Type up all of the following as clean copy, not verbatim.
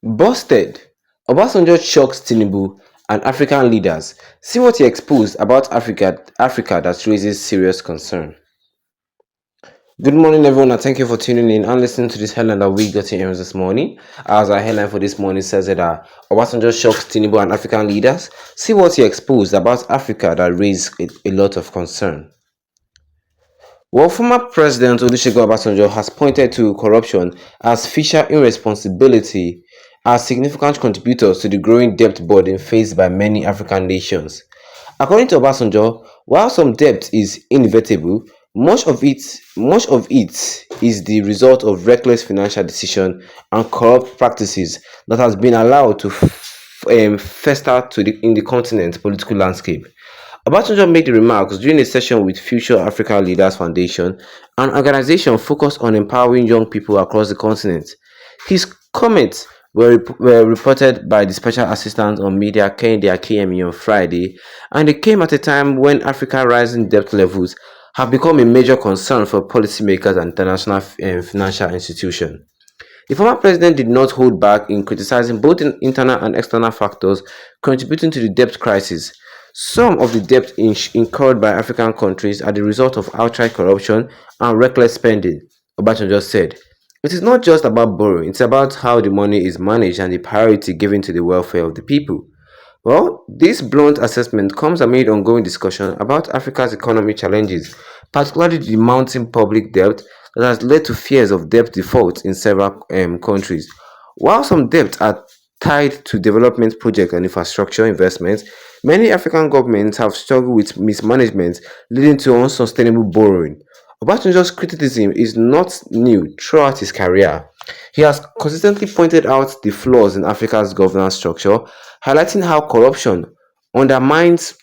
Busted! Obasanjo shocks Tinubu and African leaders. See what he exposed about Africa that raises serious concern. Good morning, everyone, and thank you for tuning in and listening to this headline that we got in this morning. As our headline for this morning says that Obasanjo shocks Tinubu and African leaders. See what he exposed about Africa that raised a lot of concern. Well, former President Olusegun Obasanjo has pointed to corruption as fiscal irresponsibility as significant contributors to the growing debt burden faced by many African nations. According to Obasanjo, while some debt is inevitable, much of it is the result of reckless financial decisions and corrupt practices that has been allowed to fester in the continent's political landscape. Obasanjo made the remarks during a session with Future Africa Leaders Foundation, an organization focused on empowering young people across the continent. His comments were reported by the Special Assistant on Media Kehinde Akeyemi on Friday, and they came at a time when Africa's rising debt levels have become a major concern for policymakers and international financial institutions. The former president did not hold back in criticizing both internal and external factors contributing to the debt crisis. Some of the debt incurred by African countries are the result of outright corruption and reckless spending, Obasanjo said. It is not just about borrowing, it's about how the money is managed and the priority given to the welfare of the people. Well, this blunt assessment comes amid ongoing discussion about Africa's economic challenges, particularly the mounting public debt that has led to fears of debt default in several countries. While some debts are tied to development projects and infrastructure investments, many African governments have struggled with mismanagement, leading to unsustainable borrowing. Obasanjo's criticism is not new throughout his career. He has consistently pointed out the flaws in Africa's governance structure, highlighting how corruption undermines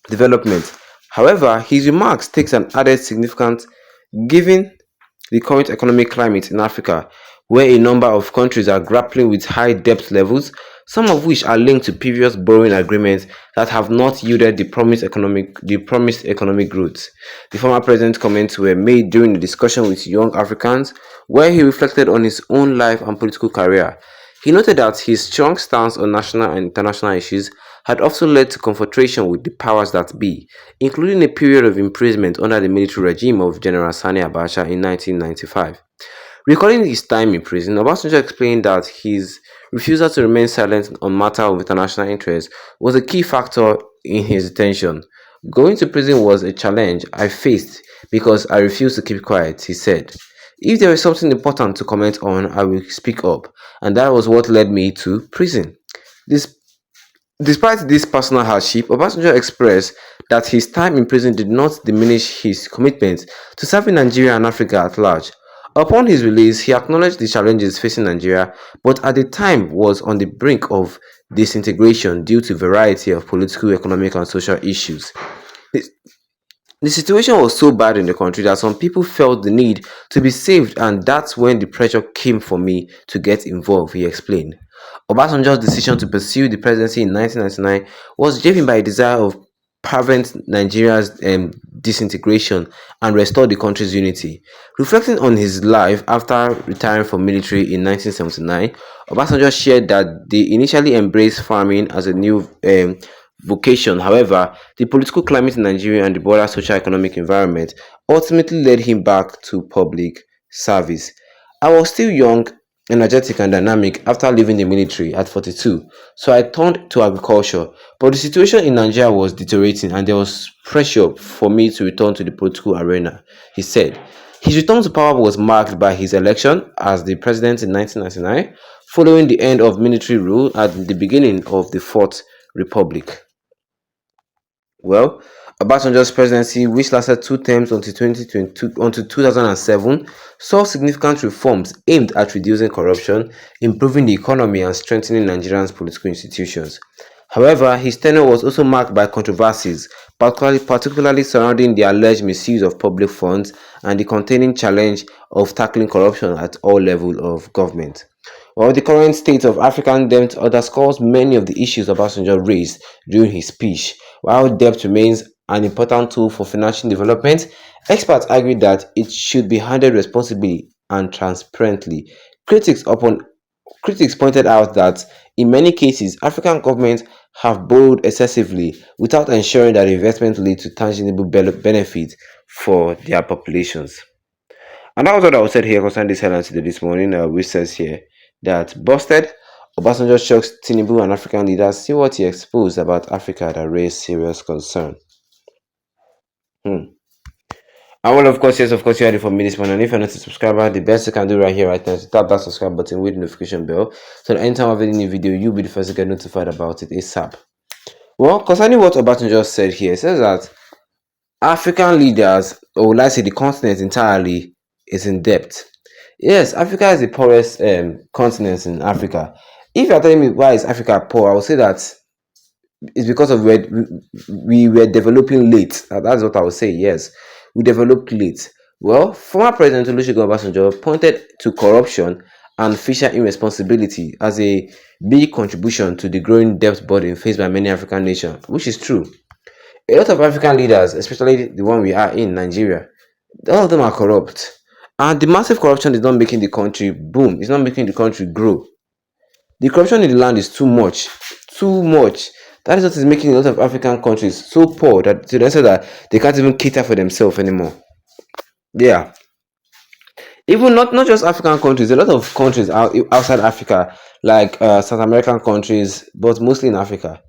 development. However, his remarks takes an added significance given the current economic climate in Africa, where a number of countries are grappling with high debt levels, some of which are linked to previous borrowing agreements that have not yielded the promised economic growth. The former president's comments were made during a discussion with young Africans, where he reflected on his own life and political career. He noted that his strong stance on national and international issues had also led to confrontation with the powers that be, including a period of imprisonment under the military regime of General Sani Abacha in 1995. Recalling his time in prison, Obasanjo explained that his refusal to remain silent on matters of international interest was a key factor in his detention. Going to prison was a challenge I faced because I refused to keep quiet, he said. If there is something important to comment on, I will speak up, and that was what led me to prison. This Despite this personal hardship, Obasanjo expressed that his time in prison did not diminish his commitment to serving Nigeria and Africa at large. Upon his release, he acknowledged the challenges facing Nigeria, but at the time was on the brink of disintegration due to a variety of political, economic, and social issues. The the situation was so bad in the country that some people felt the need to be saved, and that's when the pressure came for me to get involved, he explained. Obasanjo's decision to pursue the presidency in 1999 was driven by a desire of prevent Nigeria's disintegration and restore the country's unity. Reflecting on his life after retiring from military in 1979, Obasanjo shared that they initially embraced farming as a new vocation. However, the political climate in Nigeria and the broader socio-economic environment ultimately led him back to public service. I was still young, energetic, and dynamic after leaving the military at 42, so I turned to agriculture. But the situation in Nigeria was deteriorating, and there was pressure for me to return to the political arena, he said. His return to power was marked by his election as the president in 1999, following the end of military rule at the beginning of the Fourth Republic. Well, Obasanjo's presidency, which lasted two terms until 2022 until 2007, saw significant reforms aimed at reducing corruption, improving the economy, and strengthening Nigeria's political institutions. However, his tenure was also marked by controversies, particularly surrounding the alleged misuse of public funds and the continuing challenge of tackling corruption at all levels of government. While the current state of African debt underscores many of the issues Obasanjo raised during his speech, while debt remains an important tool for financial development, experts argue that it should be handled responsibly and transparently. Critics upon Critics pointed out that in many cases, African governments have borrowed excessively without ensuring that investment leads to tangible benefits for their populations. And that was what I was said here concerning this headline today this morning, which says here that busted Obasanjo shocks Tinubu and African leaders. See what he exposed about Africa that raised serious concern. Hmm. And well, of course, yes, of course, you had it for me this morning. And if you're not a subscriber, the best you can do right here, right now, is to tap that subscribe button with the notification bell. So that anytime I have any new video, you'll be the first to get notified about it ASAP. Well, concerning what Obasanjo just said here, it says that African leaders, or let's say the continent entirely, is in debt. Yes, Africa is the poorest continent in Africa. If you're telling me why is Africa poor, I would say that it's because of we were developing late. That's what I would say. Yes, we developed late. Well, former President Olusegun Obasanjo pointed to corruption and fiscal irresponsibility as a big contribution to the growing debt burden faced by many African nations, which is true. A lot of African leaders, especially the one we are in Nigeria, all of them are corrupt. And the massive corruption is not making the country boom, it's not making the country grow. The corruption in the land is too much. Too much. That is what is making a lot of African countries so poor that to the extent that they can't even cater for themselves anymore. Yeah. Even not just African countries, a lot of countries outside Africa, like South American countries, but mostly in Africa.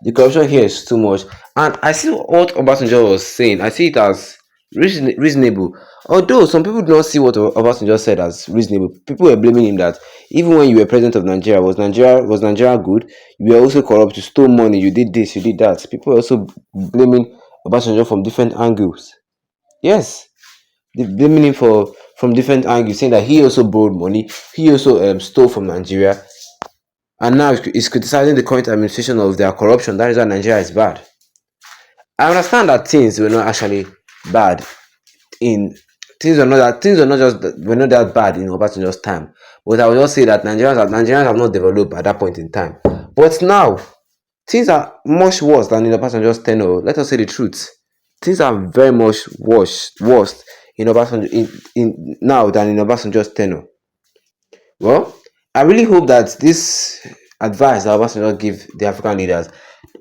The corruption here is too much. And I see what Obasanjo was saying. I see it as reasonable. Although some people do not see what Obasanjo said as reasonable. People were blaming him that even when you were president of Nigeria, was Nigeria good? You were also corrupt. You stole money. You did this. You did that. People were also blaming Obasanjo from different angles. Yes, they blaming him for from different angles, saying that he also borrowed money. He also stole from Nigeria, and now he's criticizing the current administration of their corruption. That is why Nigeria is bad. I understand that things were not actually bad in things were not just were not that bad in Obasanjo's time. But I would just say that Nigerians have not developed at that point in time. But now things are much worse than in Obasanjo's tenure. Let us say the truth. Things are very much worse in Obasanjo in now than in Obasanjo's tenure. Well, I really hope that this advice that Obasanjo give the African leaders,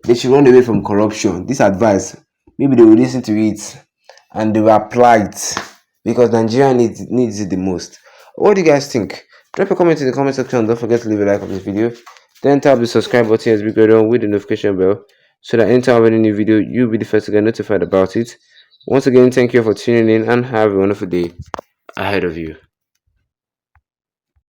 they should run away from corruption. This advice, maybe they will listen to it and they will apply it because Nigeria needs it the most. What do you guys think? Drop a comment in the comment section. Don't forget to leave a like on this video. Then tap the subscribe button as we go on with the notification bell so that anytime I have any new video, you'll be the first to get notified about it. Once again, thank you for tuning in and have a wonderful day ahead of you.